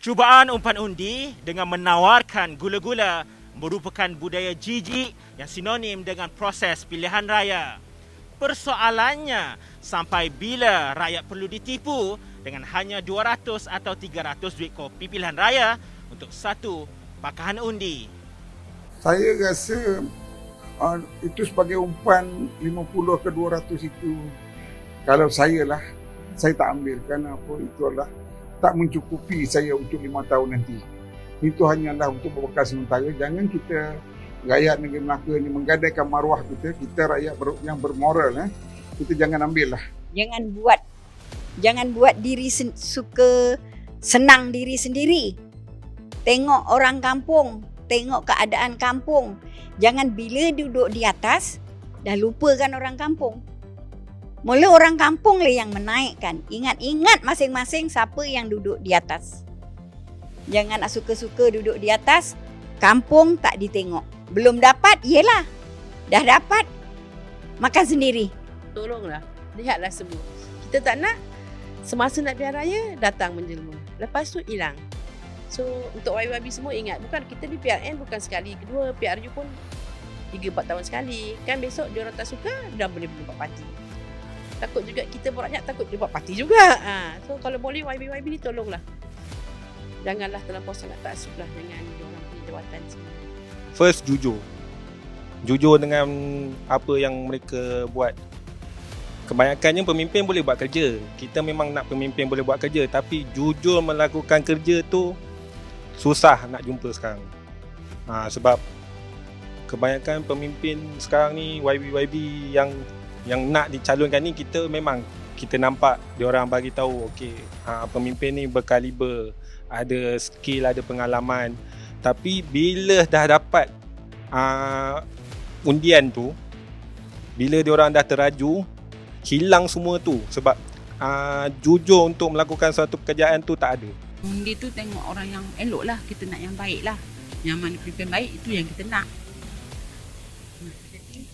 Cubaan umpan undi dengan menawarkan gula-gula merupakan budaya jijik yang sinonim dengan proses pilihan raya. Persoalannya, sampai bila rakyat perlu ditipu dengan hanya 200 atau 300 duit kopi pilihan raya untuk satu pakahan undi? Saya rasa itu sebagai umpan 50 ke 200 itu, kalau saya lah, saya tak ambil kerana apa, itu adalah tak mencukupi saya untuk 5 tahun nanti. Itu hanyalah untuk berbekal sementara. Jangan kita rakyat negeri Melaka ni menggadaikan maruah kita rakyat yang bermoral, kita jangan ambil lah. Jangan buat diri suka senang diri sendiri. Tengok orang kampung, tengok keadaan kampung. Jangan bila duduk di atas dah lupakan orang kampung. Mula orang kampung lah yang menaikkan. Ingat-ingat masing-masing siapa yang duduk di atas. Jangan suka-suka duduk di atas, kampung tak ditengok. Belum dapat, yelah. Dah dapat, makan sendiri. Tolonglah, lihatlah semua. Kita tak nak semasa nak pilihan raya, datang menjelma. Lepas tu hilang. So, untuk YB semua ingat, bukan kita di PRN bukan sekali, kedua, PRU pun 3-4 tahun sekali. Kan besok dia orang tak suka, dah boleh buat parti. Takut juga kita rakyat takut dia buat parti juga. So kalau boleh YB ni tolonglah. Janganlah terlampau sangat taksub lah dengan dia orang punya jawatan semua. First, jujur. Jujur dengan apa yang mereka buat. Kebanyakannya pemimpin boleh buat kerja. Kita memang nak pemimpin boleh buat kerja, tapi jujur melakukan kerja tu susah nak jumpa sekarang. Sebab kebanyakan pemimpin sekarang ni YB yang nak dicalonkan ni, kita nampak dia orang bagi tahu okey, pemimpin ni berkaliber, ada skill, ada pengalaman. Tapi bila dah dapat undian tu, bila dia orang dah teraju, hilang semua tu sebab jujur untuk melakukan suatu pekerjaan tu tak ada. Undi tu tengok orang yang elok lah, kita nak yang baik lah. Yang mana pemimpin baik, itu yang kita nak. Jadi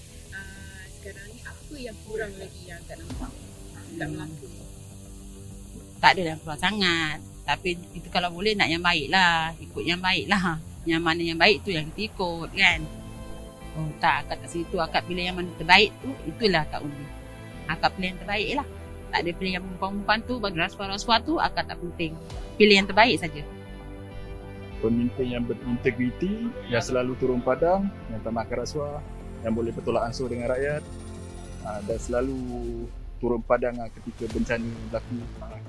sekarang ni apa yang kurang lagi yang tak nampak tak Melaka? Tak ada dah kurang sangat. Tapi itu kalau boleh nak yang baik lah, ikut yang baik lah. Yang mana yang baik tu yang kita ikut kan. Oh tak, akak kat situ, akak pilih yang mana terbaik tu, itulah akak undi. Akak pilih yang terbaik lah. Tak ada pilih yang umpan-umpan tu, bagi rasuah-rasuah tu, akak tak penting. Pilih yang terbaik saja. Pemimpin yang berintegriti, yang selalu turun padang, yang tak makan rasuah, yang boleh bertolak ansur dengan rakyat, dan selalu turun padang ketika bencana berlaku.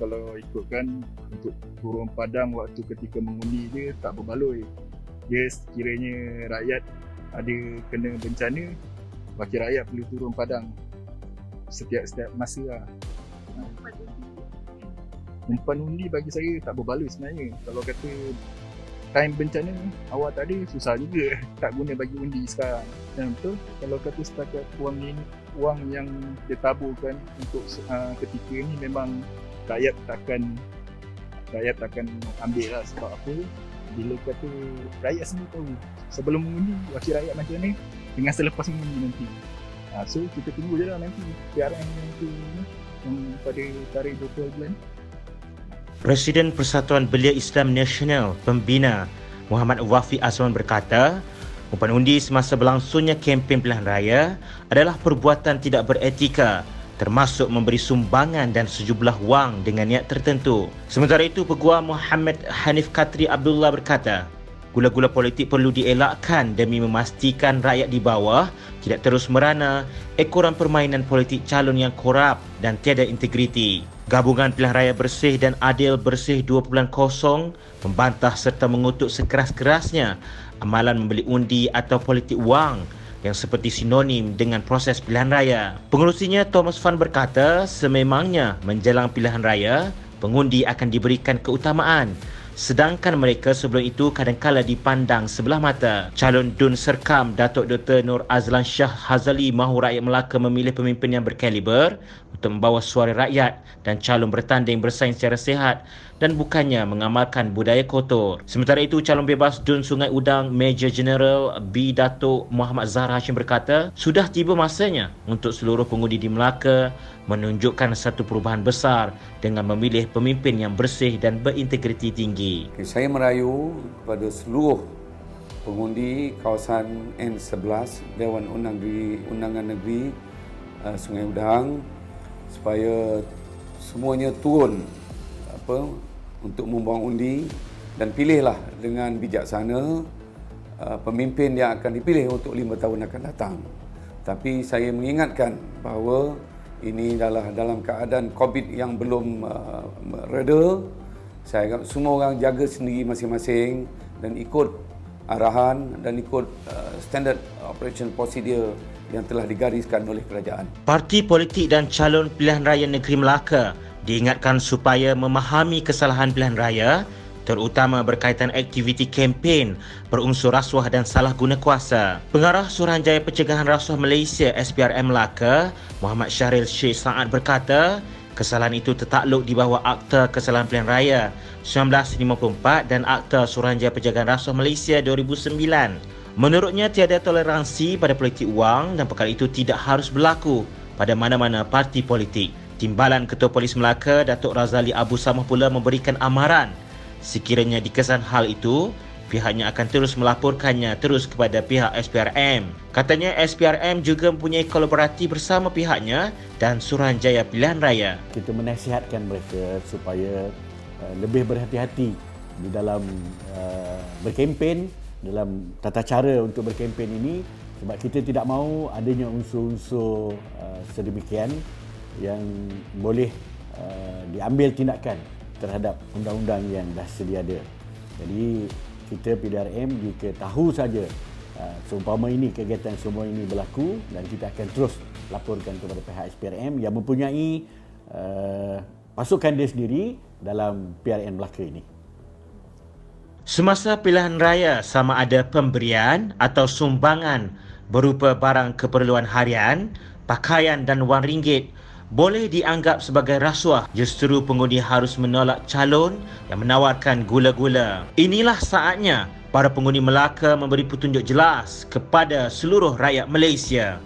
Kalau ikutkan untuk turun padang waktu ketika mengundi je tak berbaloi. Dia sekiranya rakyat ada kena bencana, wakil rakyat perlu turun padang setiap masa lah. Umpan undi bagi saya tak berbaloi sebenarnya. Kalau kata time bencana awak tak ada, susah juga tak guna bagi undi sekarang. Dan betul, kalau kata setakat wang yang ditaburkan untuk ketika ni, memang rakyat takkan ambil lah. Sebab apa? Bila kata rakyat semua tahu sebelum mengundi wakil rakyat macam mana dengan selepas mengundi nanti. So kita tunggu je lah nanti PRN nanti yang pada tarikh 20 bulan. Presiden Persatuan Belia Islam Nasional Pembina Muhammad Wafi Azman berkata, umpan undi semasa berlangsungnya kempen pilihan raya adalah perbuatan tidak beretika, termasuk memberi sumbangan dan sejumlah wang dengan niat tertentu. Sementara itu, Peguam Muhammad Hanif Katri Abdullah berkata, gula-gula politik perlu dielakkan demi memastikan rakyat di bawah tidak terus merana ekoran permainan politik calon yang korup dan tiada integriti. Gabungan Pilihan Raya Bersih dan Adil Bersih 2.0 membantah serta mengutuk sekeras-kerasnya amalan membeli undi atau politik wang yang seperti sinonim dengan proses pilihan raya. Pengerusinya Thomas Fan berkata, sememangnya menjelang pilihan raya, pengundi akan diberikan keutamaan, sedangkan mereka sebelum itu kadangkala dipandang sebelah mata. Calon Dun Serkam Datuk Dr. Nur Azlan Shah Hazali mahu rakyat Melaka memilih pemimpin yang berkaliber untuk membawa suara rakyat dan calon bertanding bersaing secara sihat dan bukannya mengamalkan budaya kotor. Sementara itu, calon bebas Dun Sungai Udang Major General B. Datuk Muhammad Zahar Hashim berkata, sudah tiba masanya untuk seluruh pengundi di Melaka menunjukkan satu perubahan besar dengan memilih pemimpin yang bersih dan berintegriti tinggi. Saya merayu kepada seluruh pengundi kawasan N11 Dewan Undangan Negeri Sungai Udang supaya semuanya turun untuk membuang undi dan pilihlah dengan bijaksana pemimpin yang akan dipilih untuk 5 tahun akan datang. Tapi saya mengingatkan bahawa ini adalah dalam keadaan COVID yang belum reda. Saya harap semua orang jaga sendiri masing-masing dan ikut arahan dan ikut standard operation procedure yang telah digariskan oleh kerajaan. Parti politik dan calon pilihan raya negeri Melaka diingatkan supaya memahami kesalahan pilihan raya, terutama berkaitan aktiviti kempen berunsur rasuah dan salah guna kuasa. Pengarah Suruhanjaya Pencegahan Rasuah Malaysia SPRM Melaka, Muhammad Syahril Sheikh Saad berkata, kesalahan itu tertakluk di bawah Akta Kesalahan Pilihan Raya 1954 dan Akta Suruhanjaya Pencegahan Rasuah Malaysia 2009. Menurutnya, tiada toleransi pada politik wang dan perkara itu tidak harus berlaku pada mana-mana parti politik. Timbalan Ketua Polis Melaka, Datuk Razali Abu Samah pula memberikan amaran sekiranya dikesan hal itu, pihaknya akan terus melaporkannya terus kepada pihak SPRM. Katanya SPRM juga mempunyai kolaborasi bersama pihaknya dan Suruhanjaya Pilihan Raya. Kita menasihatkan mereka supaya lebih berhati-hati di dalam berkempen, dalam tata cara untuk berkempen ini, sebab kita tidak mahu adanya unsur-unsur sedemikian yang boleh diambil tindakan terhadap undang-undang yang dah sedia ada. Jadi kita PDRM jika tahu saja seumpama ini kegiatan semua ini berlaku, dan kita akan terus laporkan kepada pihak SPRM yang mempunyai pasukan dia sendiri dalam PRN Melaka ini. Semasa pilihan raya, sama ada pemberian atau sumbangan berupa barang keperluan harian, pakaian dan wang ringgit boleh dianggap sebagai rasuah. Justru pengundi harus menolak calon yang menawarkan gula-gula. Inilah saatnya para pengundi Melaka memberi petunjuk jelas kepada seluruh rakyat Malaysia.